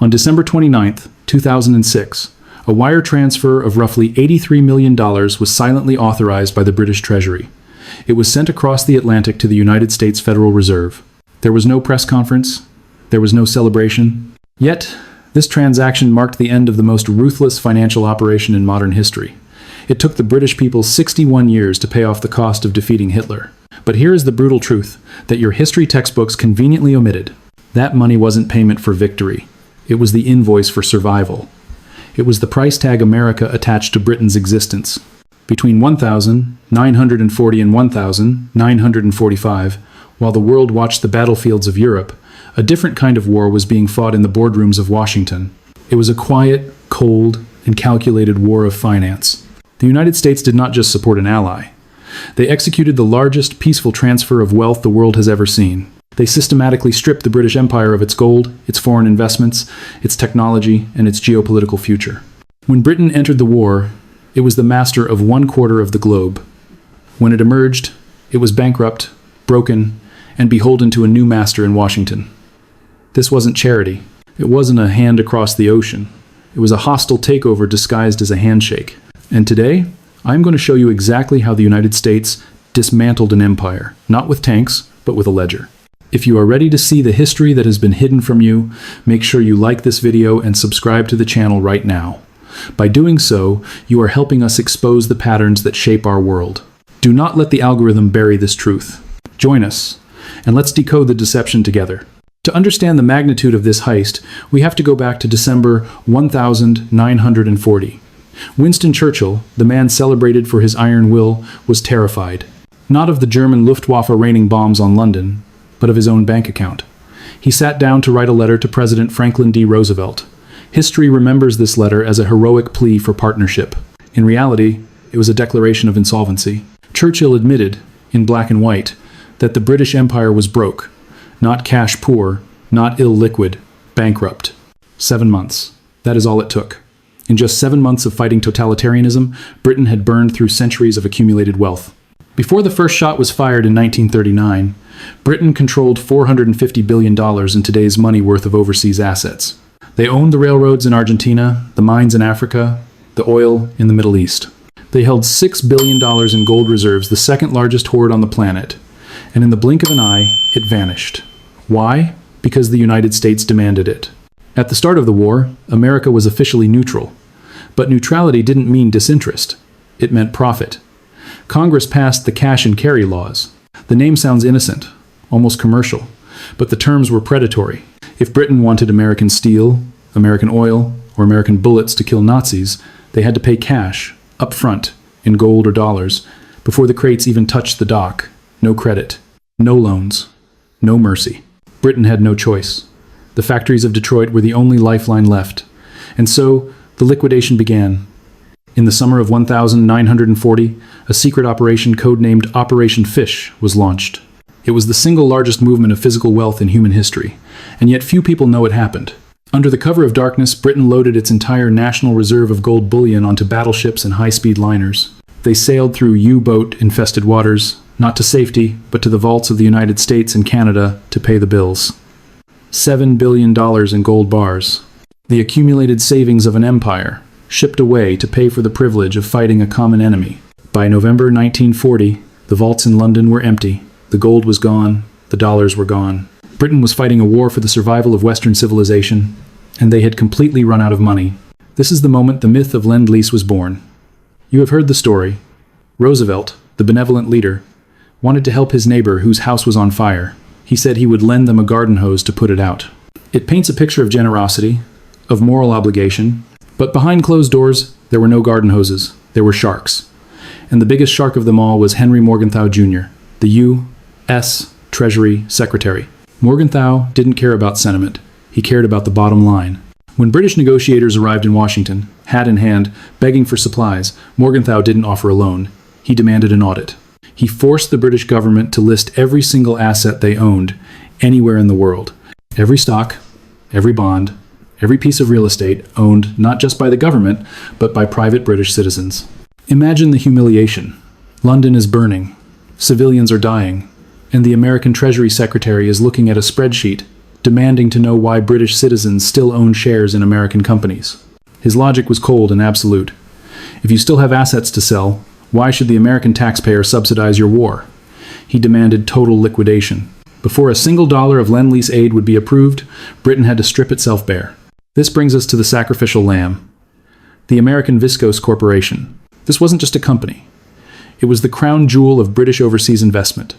On December 29, 2006, a wire transfer of roughly $83 million was silently authorized by the British Treasury. It was sent across the Atlantic to the United States Federal Reserve. There was no press conference. There was no celebration. Yet, this transaction marked the end of the most ruthless financial operation in modern history. It took the British people 61 years to pay off the cost of defeating Hitler. But here is the brutal truth that your history textbooks conveniently omitted. That money wasn't payment for victory. It was the invoice for survival. It was the price tag America attached to Britain's existence. Between 1940 and 1945, while the world watched the battlefields of Europe, a different kind of war was being fought in the boardrooms of Washington. It was a quiet, cold, and calculated war of finance. The United States did not just support an ally. They executed the largest peaceful transfer of wealth the world has ever seen. They systematically stripped the British Empire of its gold, its foreign investments, its technology, and its geopolitical future. When Britain entered the war, it was the master of 1/4 of the globe. When it emerged, it was bankrupt, broken, and beholden to a new master in Washington. This wasn't charity. It wasn't a hand across the ocean. It was a hostile takeover disguised as a handshake. And today, I'm going to show you exactly how the United States dismantled an empire, not with tanks, but with a ledger. If you are ready to see the history that has been hidden from you, make sure you like this video and subscribe to the channel right now. By doing so, you are helping us expose the patterns that shape our world. Do not let the algorithm bury this truth. Join us, and let's decode the deception together. To understand the magnitude of this heist, we have to go back to December 1940. Winston Churchill, the man celebrated for his iron will, was terrified. Not of the German Luftwaffe raining bombs on London, but of his own bank account. He sat down to write a letter to President Franklin D. Roosevelt. History remembers this letter as a heroic plea for partnership. In reality, it was a declaration of insolvency. Churchill admitted, in black and white, that the British Empire was broke, not cash poor, not illiquid, bankrupt. 7 months. That is all it took. In just 7 months of fighting totalitarianism, Britain had burned through centuries of accumulated wealth. Before the first shot was fired in 1939, Britain controlled $450 billion in today's money worth of overseas assets. They owned the railroads in Argentina, the mines in Africa, the oil in the Middle East. They held $6 billion in gold reserves, the second largest hoard on the planet. And in the blink of an eye, it vanished. Why? Because the United States demanded it. At the start of the war, America was officially neutral. But neutrality didn't mean disinterest. It meant profit. Congress passed the cash and carry laws. The name sounds innocent, almost commercial, but the terms were predatory. If Britain wanted American steel, American oil, or American bullets to kill Nazis, they had to pay cash, up front, in gold or dollars, before the crates even touched the dock. No credit, no loans, no mercy. Britain had no choice. The factories of Detroit were the only lifeline left. And so, the liquidation began. In the summer of 1940, a secret operation codenamed Operation Fish was launched. It was the single largest movement of physical wealth in human history, and yet few people know it happened. Under the cover of darkness, Britain loaded its entire national reserve of gold bullion onto battleships and high-speed liners. They sailed through U-boat-infested waters, not to safety, but to the vaults of the United States and Canada to pay the bills. $7 billion in gold bars. The accumulated savings of an empire, shipped away to pay for the privilege of fighting a common enemy. By November 1940, the vaults in London were empty. The gold was gone. The dollars were gone. Britain was fighting a war for the survival of Western civilization, and they had completely run out of money. This is the moment the myth of Lend-Lease was born. You have heard the story. Roosevelt, the benevolent leader, wanted to help his neighbor whose house was on fire. He said he would lend them a garden hose to put it out. It paints a picture of generosity, of moral obligation, but behind closed doors, there were no garden hoses. There were sharks. And the biggest shark of them all was Henry Morgenthau Jr., the US Treasury Secretary. Morgenthau didn't care about sentiment. He cared about the bottom line. When British negotiators arrived in Washington, hat in hand, begging for supplies, Morgenthau didn't offer a loan. He demanded an audit. He forced the British government to list every single asset they owned anywhere in the world. Every stock, every bond, every piece of real estate owned not just by the government, but by private British citizens. Imagine the humiliation. London is burning. Civilians are dying. And the American Treasury Secretary is looking at a spreadsheet demanding to know why British citizens still own shares in American companies. His logic was cold and absolute. If you still have assets to sell, why should the American taxpayer subsidize your war? He demanded total liquidation. Before a single dollar of Lend-Lease aid would be approved, Britain had to strip itself bare. This brings us to the sacrificial lamb, the American Viscose Corporation. This wasn't just a company. It was the crown jewel of British overseas investment,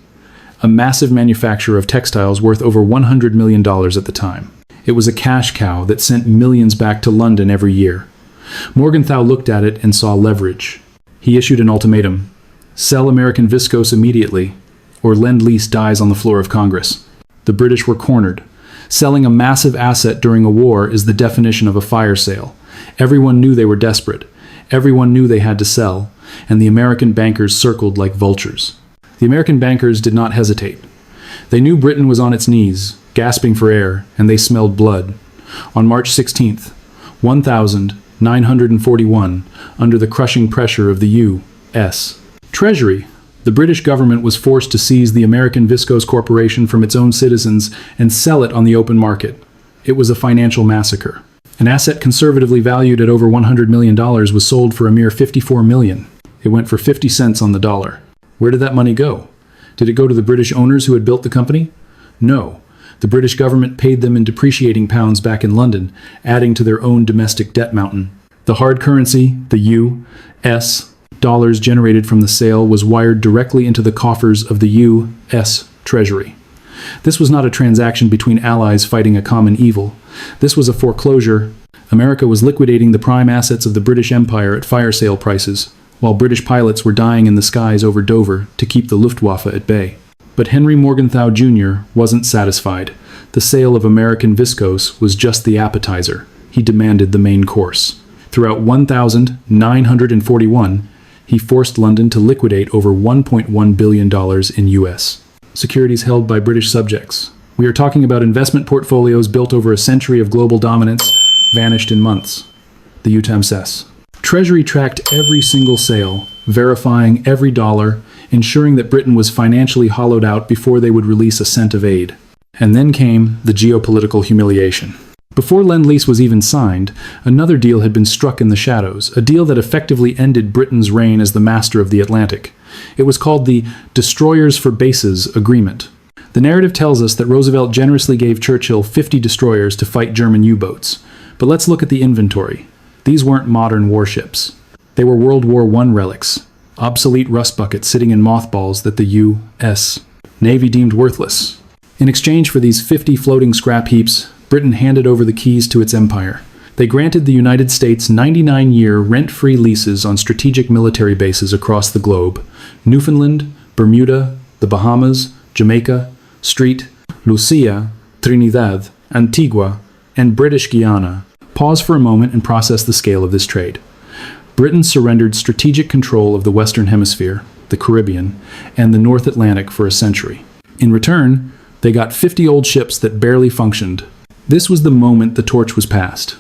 a massive manufacturer of textiles worth over $100 million at the time. It was a cash cow that sent millions back to London every year. Morgenthau looked at it and saw leverage. He issued an ultimatum: sell American Viscose immediately, or Lend-Lease dies on the floor of Congress. The British were cornered. Selling a massive asset during a war is the definition of a fire sale. Everyone knew they were desperate. Everyone knew they had to sell, and the American bankers circled like vultures. The American bankers did not hesitate. They knew Britain was on its knees, gasping for air, and they smelled blood. On March 16th, 1941, under the crushing pressure of the US Treasury, the British government was forced to seize the American Viscose Corporation from its own citizens and sell it on the open market. It was a financial massacre. An asset conservatively valued at over $100 million was sold for a mere $54 million. It went for 50 cents on the dollar. Where did that money go? Did it go to the British owners who had built the company? No. The British government paid them in depreciating pounds back in London, adding to their own domestic debt mountain. The hard currency, the US dollars generated from the sale, was wired directly into the coffers of the US Treasury. This was not a transaction between allies fighting a common evil. This was a foreclosure. America was liquidating the prime assets of the British Empire at fire sale prices, while British pilots were dying in the skies over Dover to keep the Luftwaffe at bay. But Henry Morgenthau Jr. wasn't satisfied. The sale of American Viscose was just the appetizer. He demanded the main course. Throughout 1941, he forced London to liquidate over $1.1 billion in U.S. securities held by British subjects. We are talking about investment portfolios built over a century of global dominance, vanished in months. The UTMSS. Treasury tracked every single sale, verifying every dollar, ensuring that Britain was financially hollowed out before they would release a cent of aid. And then came the geopolitical humiliation. Before Lend-Lease was even signed, another deal had been struck in the shadows, a deal that effectively ended Britain's reign as the master of the Atlantic. It was called the Destroyers for Bases Agreement. The narrative tells us that Roosevelt generously gave Churchill 50 destroyers to fight German U-boats. But let's look at the inventory. These weren't modern warships. They were World War I relics, obsolete rust buckets sitting in mothballs that the U.S. Navy deemed worthless. In exchange for these 50 floating scrap heaps, Britain handed over the keys to its empire. They granted the United States 99-year rent-free leases on strategic military bases across the globe: Newfoundland, Bermuda, the Bahamas, Jamaica, St. Lucia, Trinidad, Antigua, and British Guiana. Pause for a moment and process the scale of this trade. Britain surrendered strategic control of the Western Hemisphere, the Caribbean, and the North Atlantic for a century. In return, they got 50 old ships that barely functioned. This was the moment the torch was passed.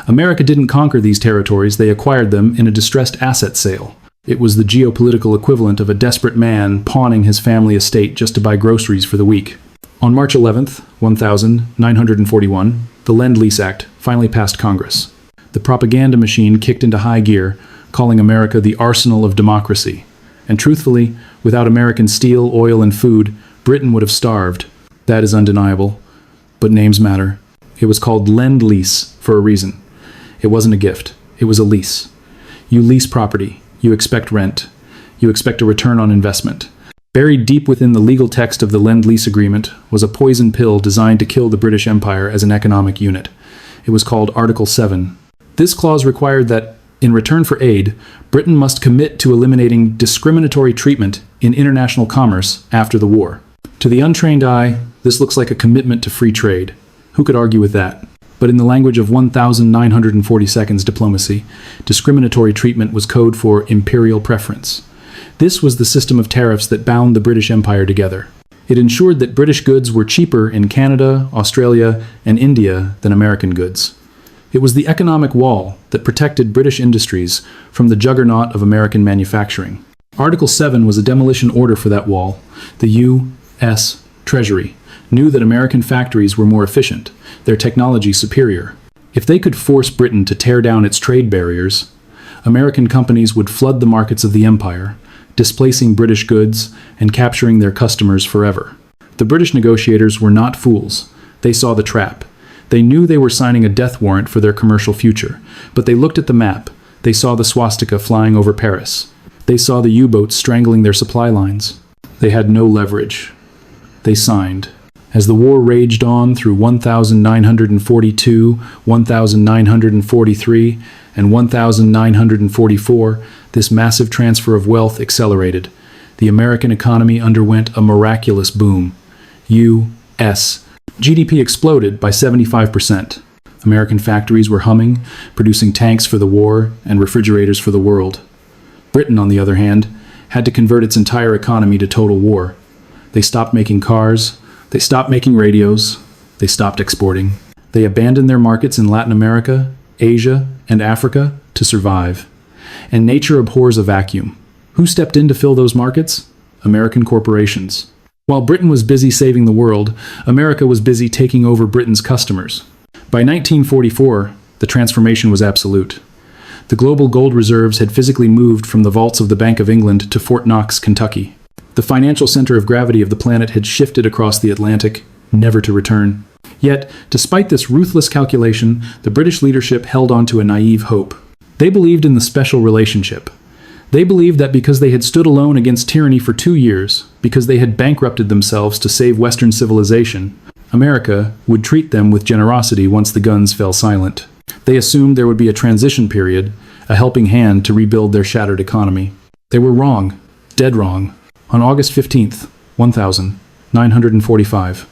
America didn't conquer these territories, they acquired them in a distressed asset sale. It was the geopolitical equivalent of a desperate man pawning his family estate just to buy groceries for the week. On March 11th, 1941, the Lend-Lease Act finally passed Congress. The propaganda machine kicked into high gear, calling America the arsenal of democracy. And truthfully, without American steel, oil, and food, Britain would have starved. That is undeniable. But names matter. It was called Lend-Lease for a reason. It wasn't a gift. It was a lease. You lease property. You expect rent. You expect a return on investment. Buried deep within the legal text of the Lend-Lease Agreement was a poison pill designed to kill the British Empire as an economic unit. It was called Article 7. This clause required that, in return for aid, Britain must commit to eliminating discriminatory treatment in international commerce after the war. To the untrained eye, this looks like a commitment to free trade. Who could argue with that? But in the language of 1942 diplomacy, discriminatory treatment was code for Imperial Preference. This was the system of tariffs that bound the British Empire together. It ensured that British goods were cheaper in Canada, Australia, and India than American goods. It was the economic wall that protected British industries from the juggernaut of American manufacturing. Article 7 was a demolition order for that wall. The U.S. Treasury, knew that American factories were more efficient, their technology superior. If they could force Britain to tear down its trade barriers, American companies would flood the markets of the empire, displacing British goods and capturing their customers forever. The British negotiators were not fools. They saw the trap. They knew they were signing a death warrant for their commercial future, but they looked at the map. They saw the swastika flying over Paris. They saw the U-boats strangling their supply lines. They had no leverage. They signed. As the war raged on through 1942, 1943, and 1944, this massive transfer of wealth accelerated. The American economy underwent a miraculous boom. U.S. GDP exploded by 75%. American factories were humming, producing tanks for the war and refrigerators for the world. Britain, on the other hand, had to convert its entire economy to total war. They stopped making cars, they stopped making radios, they stopped exporting. They abandoned their markets in Latin America, Asia, and Africa to survive. And nature abhors a vacuum. Who stepped in to fill those markets? American corporations. While Britain was busy saving the world, America was busy taking over Britain's customers. By 1944, the transformation was absolute. The global gold reserves had physically moved from the vaults of the Bank of England to Fort Knox, Kentucky. The financial center of gravity of the planet had shifted across the Atlantic, never to return. Yet, despite this ruthless calculation, the British leadership held on to a naive hope. They believed in the special relationship. They believed that because they had stood alone against tyranny for 2 years, because they had bankrupted themselves to save Western civilization, America would treat them with generosity once the guns fell silent. They assumed there would be a transition period, a helping hand to rebuild their shattered economy. They were wrong, dead wrong. On August 15th, 1945,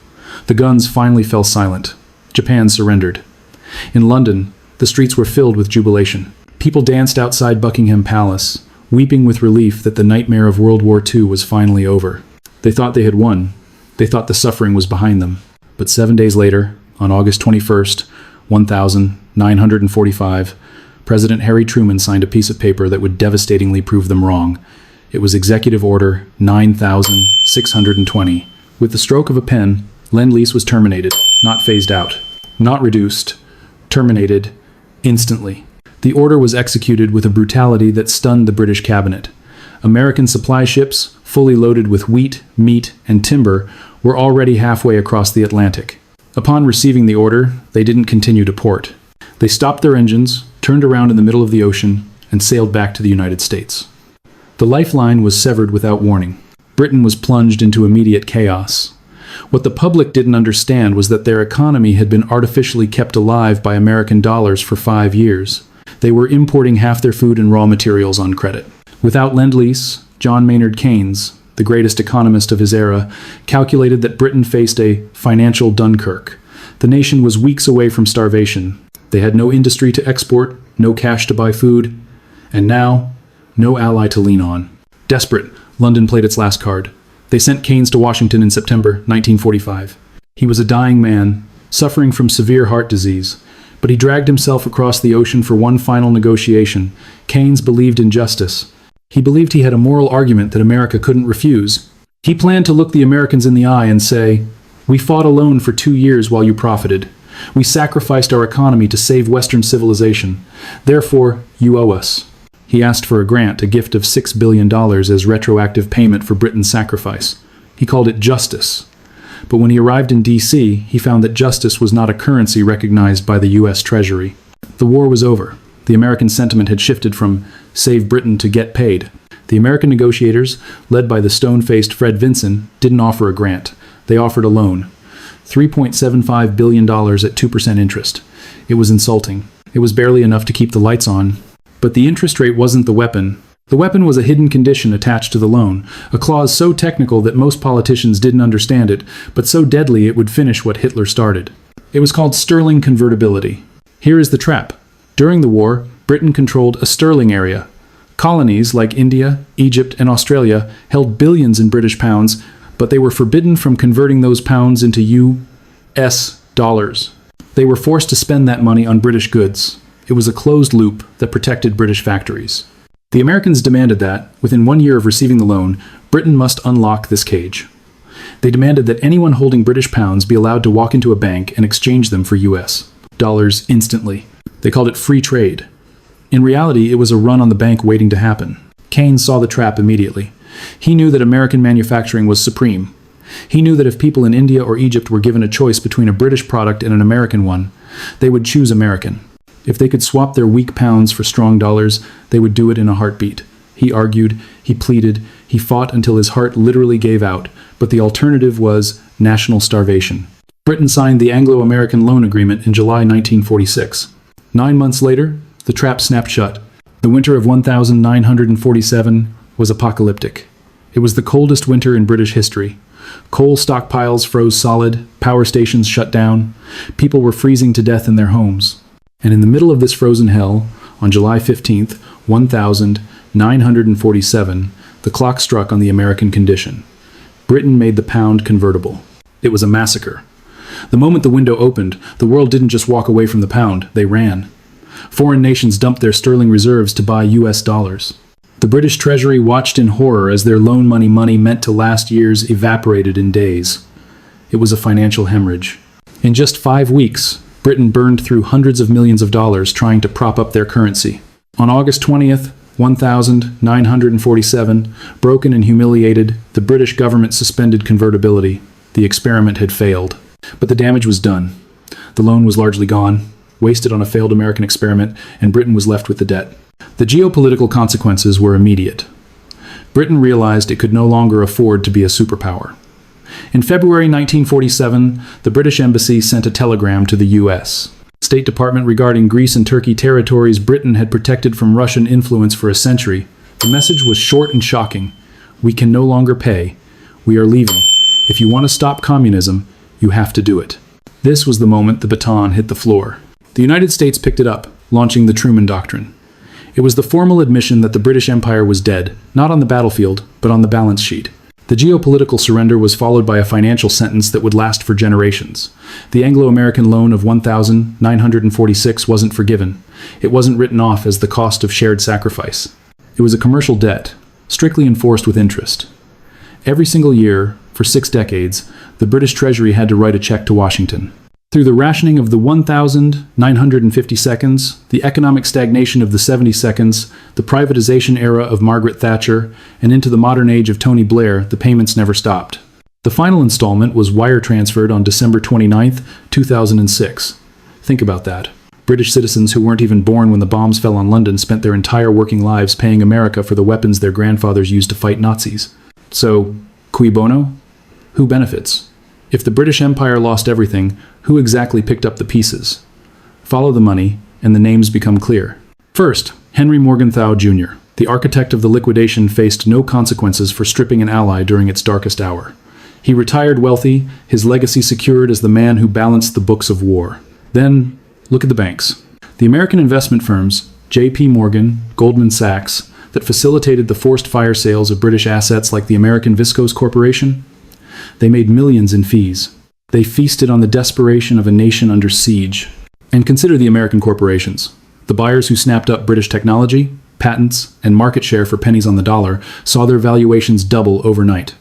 the guns finally fell silent. Japan surrendered. In London, the streets were filled with jubilation. People danced outside Buckingham Palace, weeping with relief that the nightmare of World War II was finally over. They thought they had won. They thought the suffering was behind them. But 7 days later, on August 21st, 1945, President Harry Truman signed a piece of paper that would devastatingly prove them wrong. It was Executive Order 9620. With the stroke of a pen, Lend-Lease was terminated, not phased out, not reduced, terminated instantly. The order was executed with a brutality that stunned the British cabinet. American supply ships, fully loaded with wheat, meat, and timber, were already halfway across the Atlantic. Upon receiving the order, they didn't continue to port. They stopped their engines, turned around in the middle of the ocean, and sailed back to the United States. The lifeline was severed without warning. Britain was plunged into immediate chaos. What the public didn't understand was that their economy had been artificially kept alive by American dollars for 5 years. They were importing half their food and raw materials on credit. Without Lend-Lease, John Maynard Keynes, the greatest economist of his era, calculated that Britain faced a financial Dunkirk. The nation was weeks away from starvation. They had no industry to export, no cash to buy food, and now, no ally to lean on. Desperate, London played its last card. They sent Keynes to Washington in September 1945. He was a dying man, suffering from severe heart disease, but he dragged himself across the ocean for one final negotiation. Keynes believed in justice. He believed he had a moral argument that America couldn't refuse. He planned to look the Americans in the eye and say, "We fought alone for 2 years while you profited. We sacrificed our economy to save Western civilization. Therefore, you owe us." He asked for a grant, a gift of $6 billion as retroactive payment for Britain's sacrifice. He called it justice. But when he arrived in D.C., he found that justice was not a currency recognized by the US Treasury. The war was over. The American sentiment had shifted from save Britain to get paid. The American negotiators, led by the stone-faced Fred Vinson, didn't offer a grant. They offered a loan. $3.75 billion at 2% interest. It was insulting. It was barely enough to keep the lights on. But the interest rate wasn't the weapon. The weapon was a hidden condition attached to the loan, a clause so technical that most politicians didn't understand it, but so deadly it would finish what Hitler started. It was called sterling convertibility. Here is the trap. During the war, Britain controlled a sterling area. Colonies like India, Egypt, and Australia held billions in British pounds, but they were forbidden from converting those pounds into US dollars. They were forced to spend that money on British goods. It was a closed loop that protected British factories. The Americans demanded that, within 1 year of receiving the loan, Britain must unlock this cage. They demanded that anyone holding British pounds be allowed to walk into a bank and exchange them for US dollars instantly. They called it free trade. In reality, it was a run on the bank waiting to happen. Keynes saw the trap immediately. He knew that American manufacturing was supreme. He knew that if people in India or Egypt were given a choice between a British product and an American one, they would choose American. If they could swap their weak pounds for strong dollars, they would do it in a heartbeat. He argued, he pleaded, he fought until his heart literally gave out, but the alternative was national starvation. Britain signed the Anglo-American loan agreement in July 1946. 9 months later, the trap snapped shut. The winter of 1947 was apocalyptic. It was the coldest winter in British history. Coal stockpiles froze solid, power stations shut down, people were freezing to death in their homes. And in the middle of this frozen hell, on July 15th, 1947, the clock struck on the American condition. Britain made the pound convertible. It was a massacre. The moment the window opened, the world didn't just walk away from the pound, they ran. Foreign nations dumped their sterling reserves to buy US dollars. The British Treasury watched in horror as their loan money meant to last years evaporated in days. It was a financial hemorrhage. In just 5 weeks, Britain burned through hundreds of millions of dollars trying to prop up their currency. On August 20th, 1947, broken and humiliated, the British government suspended convertibility. The experiment had failed. But the damage was done. The loan was largely gone, wasted on a failed American experiment, and Britain was left with the debt. The geopolitical consequences were immediate. Britain realized it could no longer afford to be a superpower. In February 1947, the British Embassy sent a telegram to the US State Department regarding Greece and Turkey territories Britain had protected from Russian influence for a century. The message was short and shocking. We can no longer pay. We are leaving. If you want to stop communism, you have to do it. This was the moment the baton hit the floor. The United States picked it up, launching the Truman Doctrine. It was the formal admission that the British Empire was dead, not on the battlefield, but on the balance sheet. The geopolitical surrender was followed by a financial sentence that would last for generations. The Anglo-American loan of 1946 wasn't forgiven. It wasn't written off as the cost of shared sacrifice. It was a commercial debt, strictly enforced with interest. Every single year, for 6 decades, the British Treasury had to write a check to Washington. Through the rationing of the 1,950 seconds, the economic stagnation of the 70 seconds, the privatization era of Margaret Thatcher, and into the modern age of Tony Blair, the payments never stopped. The final installment was wire transferred on December 29, 2006. Think about that. British citizens who weren't even born when the bombs fell on London spent their entire working lives paying America for the weapons their grandfathers used to fight Nazis. So, cui bono? Who benefits? If the British Empire lost everything, who exactly picked up the pieces? Follow the money, and the names become clear. First, Henry Morgenthau Jr., the architect of the liquidation, faced no consequences for stripping an ally during its darkest hour. He retired wealthy, his legacy secured as the man who balanced the books of war. Then, look at the banks. The American investment firms, J.P. Morgan, Goldman Sachs, that facilitated the forced fire sales of British assets like the American Viscose Corporation, they made millions in fees. They feasted on the desperation of a nation under siege. And consider the American corporations. The buyers who snapped up British technology, patents, and market share for pennies on the dollar saw their valuations double overnight.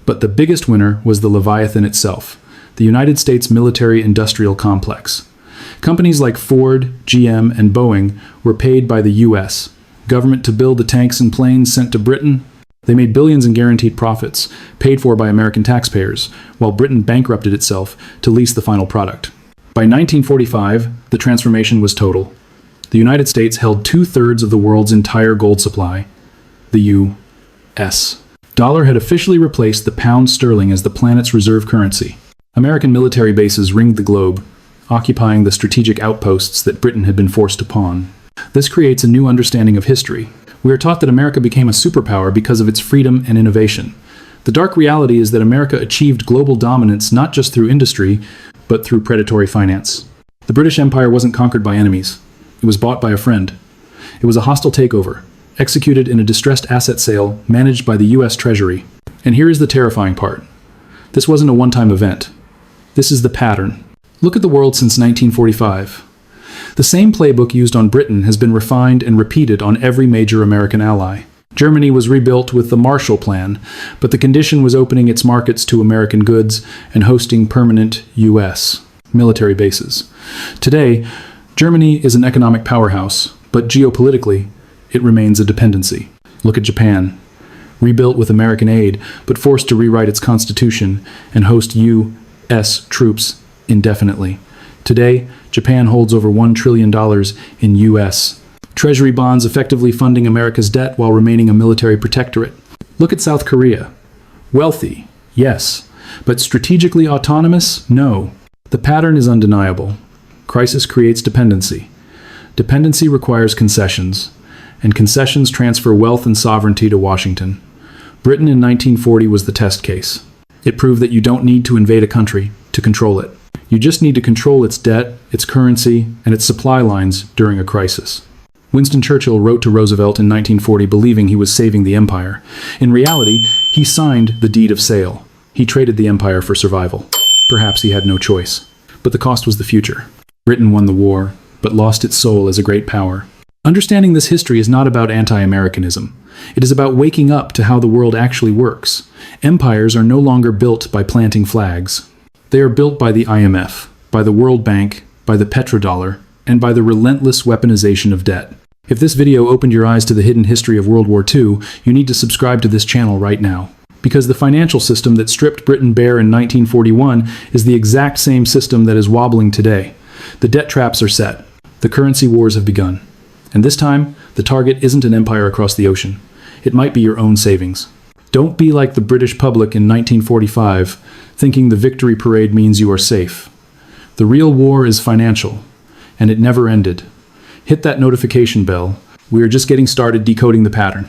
But the biggest winner was the Leviathan itself, the United States military-industrial complex. Companies like Ford, GM, and Boeing were paid by the US government to build the tanks and planes sent to Britain. They made billions in guaranteed profits, paid for by American taxpayers, while Britain bankrupted itself to lease the final product. By 1945, the transformation was total. The United States held 2/3 of the world's entire gold supply. The U.S. dollar had officially replaced the pound sterling as the planet's reserve currency. American military bases ringed the globe, occupying the strategic outposts that Britain had been forced to pawn. This creates a new understanding of history. We are taught that America became a superpower because of its freedom and innovation. The dark reality is that America achieved global dominance not just through industry, but through predatory finance. The British Empire wasn't conquered by enemies. It was bought by a friend. It was a hostile takeover, executed in a distressed asset sale managed by the US Treasury. And here is the terrifying part. This wasn't a one-time event. This is the pattern. Look at the world since 1945. The same playbook used on Britain has been refined and repeated on every major American ally. Germany was rebuilt with the Marshall Plan, but the condition was opening its markets to American goods and hosting permanent U.S. military bases. Today, Germany is an economic powerhouse, but geopolitically, it remains a dependency. Look at Japan. Rebuilt with American aid, but forced to rewrite its constitution and host U.S. troops indefinitely. Today, Japan holds over $1 trillion in U.S. Treasury bonds, effectively funding America's debt while remaining a military protectorate. Look at South Korea. Wealthy, yes, but strategically autonomous, no. The pattern is undeniable. Crisis creates dependency. Dependency requires concessions, and concessions transfer wealth and sovereignty to Washington. Britain in 1940 was the test case. It proved that you don't need to invade a country to control it. You just need to control its debt, its currency, and its supply lines during a crisis. Winston Churchill wrote to Roosevelt in 1940 believing he was saving the empire. In reality, he signed the deed of sale. He traded the empire for survival. Perhaps he had no choice. But the cost was the future. Britain won the war, but lost its soul as a great power. Understanding this history is not about anti-Americanism. It is about waking up to how the world actually works. Empires are no longer built by planting flags. They are built by the IMF, by the World Bank, by the petrodollar, and by the relentless weaponization of debt. If this video opened your eyes to the hidden history of World War II, you need to subscribe to this channel right now. Because the financial system that stripped Britain bare in 1941 is the exact same system that is wobbling today. The debt traps are set. The currency wars have begun. And this time, the target isn't an empire across the ocean. It might be your own savings. Don't be like the British public in 1945, thinking the victory parade means you are safe. The real war is financial, and it never ended. Hit that notification bell. We are just getting started decoding the pattern.